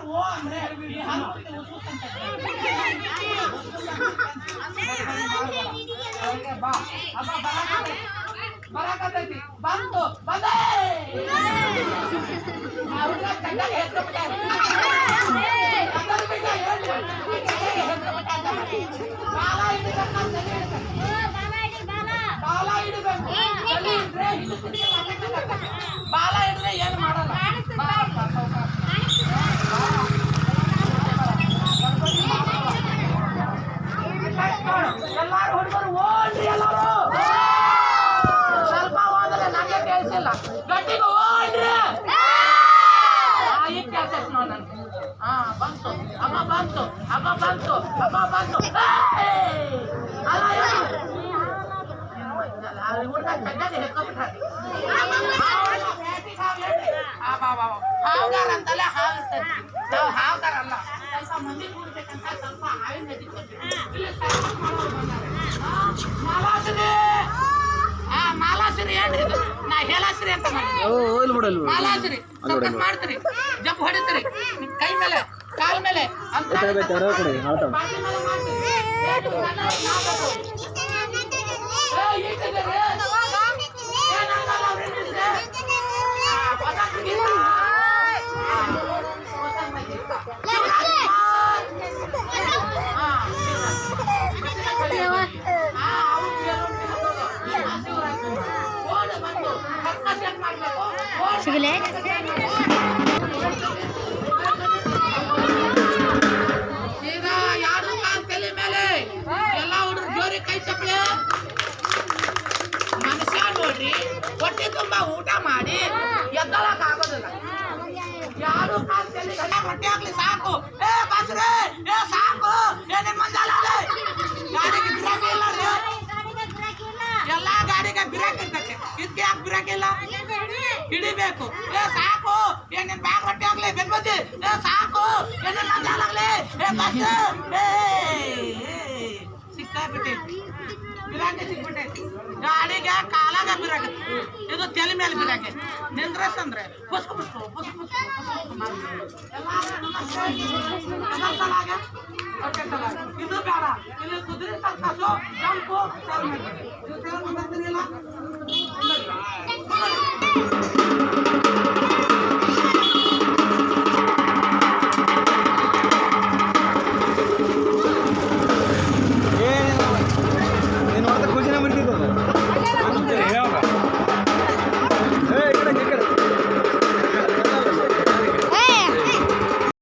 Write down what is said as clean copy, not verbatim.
ಓ ಅಂದ್ರೆ ಬಾ ಅಪ್ಪ ಬರಕತ್ತೈತಿ ಬಂತು ಬಂದೇ ಬಾಲ ಹಿಡಿದ್ರೆ ಏನು ಮಾಡಲ್ಲ ಎಲ್ಲಾರು ಹುಡುಗರು ಓಡ್ರಿ ಎಲ್ಲಾರು ಸ್ವಲ್ಪ ಹೋದ್ರೆ ನನಗೆ ಕೇಳಿಸಿಲ್ಲ ಗಟ್ಟಿಗೆ ಓಡ್ರಿ ಈಗ ಕೇಳ್ತೈತಿ ನೋಡ್ ನನ್ಗೆ ಬಂತು ಅಮ್ಮ ಬಂತು ಅಮ್ಮ ಬಂತು ಅಮ್ಮ ಬಂತು ಅಲ್ಲ ಹುಡುಗ ಚಂದಾಗಿ ಹೆಕ್ಕೊಬಿಟ್ಟಾರೆ ಹಾವುಗಾರ ಅಂತಲ್ಲ ಹಾವು ಇರ್ತೈತಿ ನಾವು ಹಾವುಗಾರ ಅಲ್ಲ ಸ್ವಲ್ಪ ಮಂದಿ ಕೂಡ್ಬೇಕಂತ ಸ್ವಲ್ಪ ಹಾವಿನ ನದಿ ಮಾಲಾಶ್ರೀ ಏನ್ರಿ ಇದು ನಾ ಹೇಳಾಶ್ರೀ ಅಂತ ಮಾಲಾಶ್ರೀ ಸ್ವಲ್ಪ ಮಾಡ್ತೀರಿ ಜಂಪ್ ಹೊಡಿತೀರಿ ಕೈ ಮೇಲೆ ಕಾಲ ಮೇಲೆ ಅಂತ ಸಿಗಲೇ ಈಗ ಯಾರು ತಲೆ ಮೇಲೆ ಎಲ್ಲ ಹುಡುಗರು ಜೋರಿ ಕೈ ಚಪ್ಪಲೆ ಮನುಷ್ಯ ನೋಡ್ರಿ ಹೊಟ್ಟೆ ತುಂಬಾ ಊಟ ಮಾಡಿ ಎದ್ದಳಕ್ ಆಗೋದಿಲ್ಲ ಯಾರು ತಲೆ ಹೊಟ್ಟೆ ಆಗ್ಲಿ ಸಾಕು ಏ ಬಸ್ರೆ ಏ ಸಾಕು ಏನೇ ಮಂಜಾಲ ಗಾಡಿಗೆ ಬ್ರೇಕ್ ಇಲ್ಲ ಎಲ್ಲಾ ಗಾಡಿಗೆ ಬ್ರೇಕ್ ಇರ್ತೈತೆ ಇದಕ್ಕೆ ಯಾಕೆ ಬ್ರೇಕ್ ಇಲ್ಲ ಹಿಡಿಬೇಕು ಏ ಸಾಕು ಏನೇನ್ ಬ್ಯಾಗ್ ಹೊಟ್ಟೆ ಆಗ್ಲಿ ಬೆನ್ಬದಿ ಏ ಸಾಕು ಏನೇನ್ ಮಂಜಾಲ ಆಗ್ಲಿ ಏ ಬಸ್ ಸಿಗ್ತಾ ಬಿಟ್ಟೆ ಬಿರಾಕೆ ಸಿಗ್ಬಿಟ್ಟೈತಿ ಗಾಡಿಗೆ ಕಾಲಾಗ ಬಿರಾಕ ಇದು ತಲೆ ಮೇಲೆ ಬಿರಾಕೆ ನಿಂದ್ರಸ್ ಅಂದ್ರೆ ಪುಸ್ಕು ಪುಸ್ಕು ಪುಸ್ಕು ಪುಸ್ಕು ಇದು ಬೇಡ ಇಲ್ಲಿ ಕುದುರೆ ಸರ್ಕಸು ಜಂಪು ಇದು